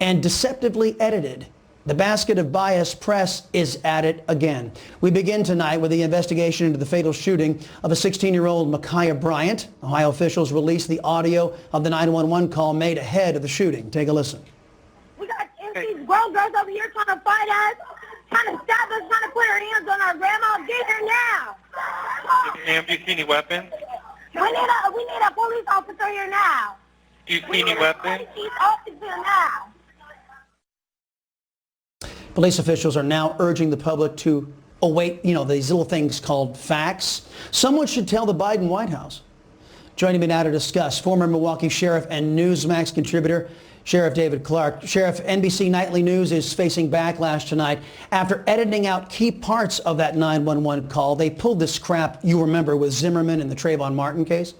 and deceptively edited. The basket of biased press is at it again. We begin tonight with the investigation into the fatal shooting of a 16-year-old Micaiah Bryant. Ohio officials released the audio of the 911 call made ahead of the shooting. Take a listen. We got these grown girls over here trying to fight us, trying to stab us, trying to put our hands on our grandma. Get here now. Ma'am, do you see any weapons? We need a police officer here now. Do you see any weapons? Police officer now. Police officials are now urging the public to await, these little things called facts. Someone should tell the Biden White House. Joining me now to discuss, former Milwaukee Sheriff and Newsmax contributor, Sheriff David Clark. Sheriff, NBC Nightly News is facing backlash tonight after editing out key parts of that 911 call. They pulled this crap, you remember, with Zimmerman and the Trayvon Martin case.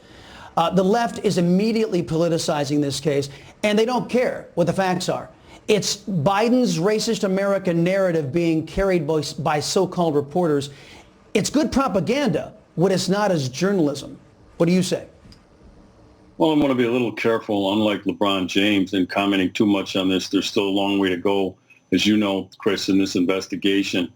The left is immediately politicizing this case, and they don't care what the facts are. It's Biden's racist America narrative being carried by so-called reporters. It's good propaganda. What it's not is journalism. What do you say? Well, I'm going to be a little careful, unlike LeBron James, in commenting too much on this. There's still a long way to go, as you know, Chris, in this investigation.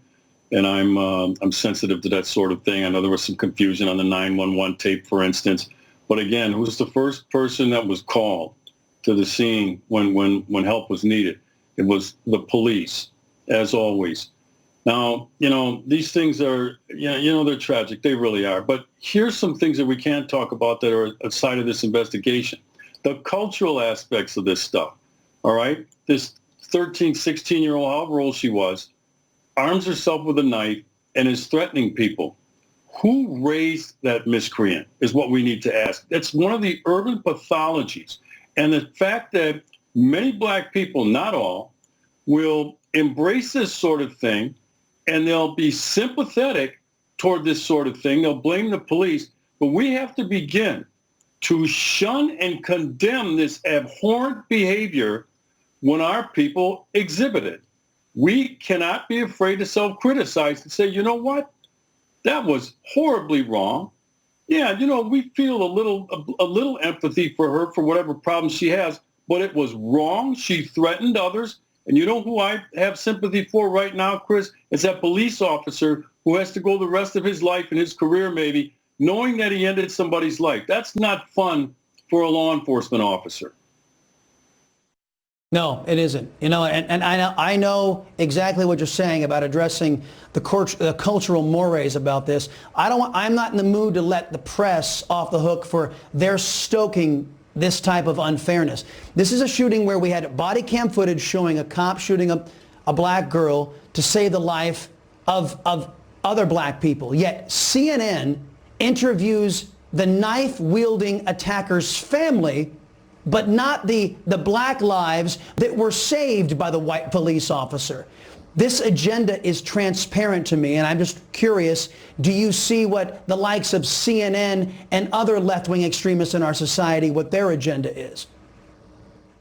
And I'm sensitive to that sort of thing. I know there was some confusion on the 911 tape, for instance. But again, who's the first person that was called to the scene when help was needed? It was the police, as always. Now, these things are, they're tragic. They really are. But here's some things that we can't talk about that are outside of this investigation. The cultural aspects of this stuff, all right? This 13, 16-year-old, however old she was, arms herself with a knife and is threatening people. Who raised that miscreant is what we need to ask. That's one of the urban pathologies. And the fact that many black people, not all, will embrace this sort of thing, and they'll be sympathetic toward this sort of thing. They'll blame the police. But we have to begin to shun and condemn this abhorrent behavior when our people exhibit it. We cannot be afraid to self-criticize and say, you know what? That was horribly wrong. Yeah, we feel a little empathy for her for whatever problem she has, but it was wrong. She threatened others. And you know who I have sympathy for right now, Chris? It's that police officer who has to go the rest of his life and his career maybe, knowing that he ended somebody's life. That's not fun for a law enforcement officer. No, it isn't. And I know exactly what you're saying about addressing the cultural mores about this. I'm not in the mood to let the press off the hook for their stoking this type of unfairness. This is a shooting where we had body cam footage showing a cop shooting a black girl to save the life of other black people. Yet CNN interviews the knife-wielding attacker's family, but not the black lives that were saved by the white police officer. This agenda is transparent to me, and I'm just curious, do you see what the likes of CNN and other left-wing extremists in our society, what their agenda is?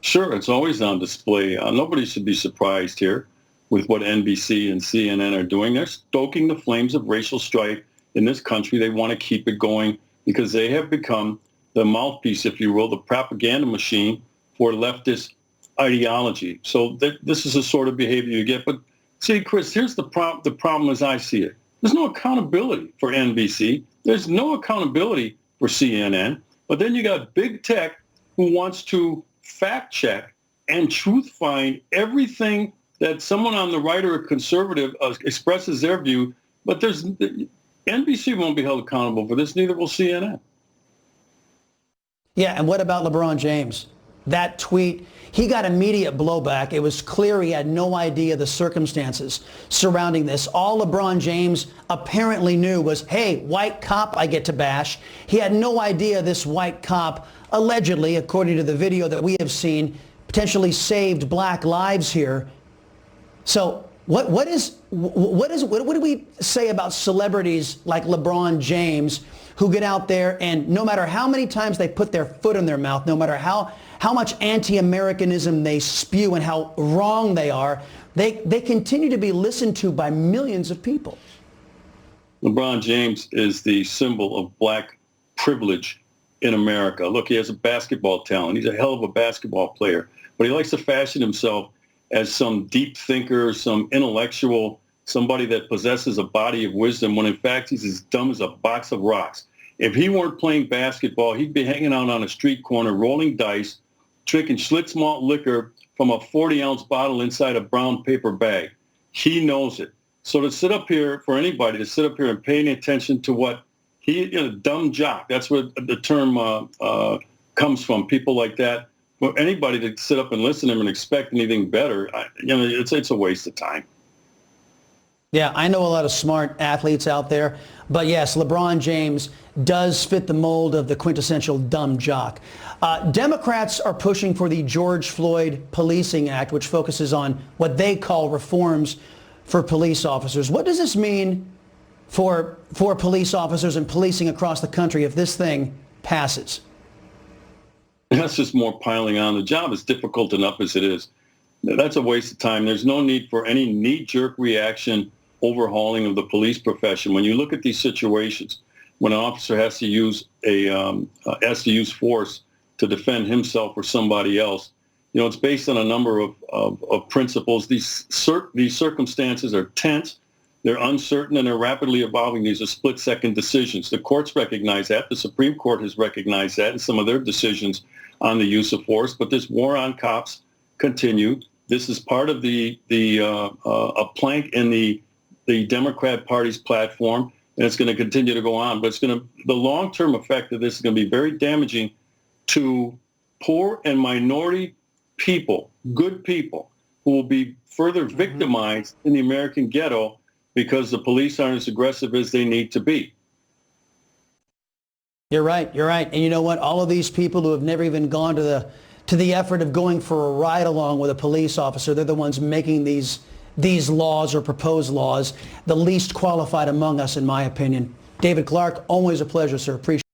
Sure, it's always on display. Nobody should be surprised here with what NBC and CNN are doing. They're stoking the flames of racial strife in this country. They want to keep it going because they have become the mouthpiece, if you will, the propaganda machine for leftist ideology. So this is the sort of behavior you get. But see, Chris, here's the problem as I see it. There's no accountability for NBC. There's no accountability for CNN. But then you got big tech who wants to fact check and truth find everything that someone on the right or a conservative expresses their view. But NBC won't be held accountable for this. Neither will CNN. Yeah, and what about LeBron James? That tweet, he got immediate blowback. It was clear he had no idea the circumstances surrounding this. All LeBron James apparently knew was, hey, white cop I get to bash. He had no idea this white cop, allegedly, according to the video that we have seen, potentially saved black lives here. So what do we say about celebrities like LeBron James who get out there and no matter how many times they put their foot in their mouth, no matter how much anti-Americanism they spew and how wrong they are, they continue to be listened to by millions of people? LeBron James is the symbol of black privilege in America. Look, he has a basketball talent. He's a hell of a basketball player. but he likes to fashion himself as some deep thinker, some intellectual, somebody that possesses a body of wisdom, when in fact he's as dumb as a box of rocks. If he weren't playing basketball, he'd be hanging out on a street corner, rolling dice, drinking Schlitz malt liquor from a 40-ounce bottle inside a brown paper bag. He knows it. So to sit up here, for anybody to sit up here and pay any attention to what dumb jock, that's where the term comes from, people like that. For anybody to sit up and listen to him and expect anything better, it's a waste of time. Yeah, I know a lot of smart athletes out there, but yes, LeBron James does fit the mold of the quintessential dumb jock. Democrats are pushing for the George Floyd Policing Act, which focuses on what they call reforms for police officers. What does this mean for police officers and policing across the country if this thing passes? That's just more piling on. The job is difficult enough as it is. That's a waste of time. There's no need for any knee-jerk reaction overhauling of the police profession. When you look at these situations, when an officer has to use force to defend himself or somebody else, it's based on a number of principles. These circumstances are tense, they're uncertain, and they're rapidly evolving. These are split-second decisions. The courts recognize that. The Supreme Court has recognized that in some of their decisions on the use of force. But this war on cops continue. This is part of a plank in the Democrat Party's platform, and it's going to continue to go on. But the long-term effect of this is going to be very damaging to poor and minority people, good people, who will be further victimized in the American ghetto because the police aren't as aggressive as they need to be. You're right. And you know what? All of these people who have never even gone to the effort of going for a ride along with a police officer, they're the ones making these laws or proposed laws, the least qualified among us, in my opinion. David Clark, always a pleasure, sir. Appreciate it.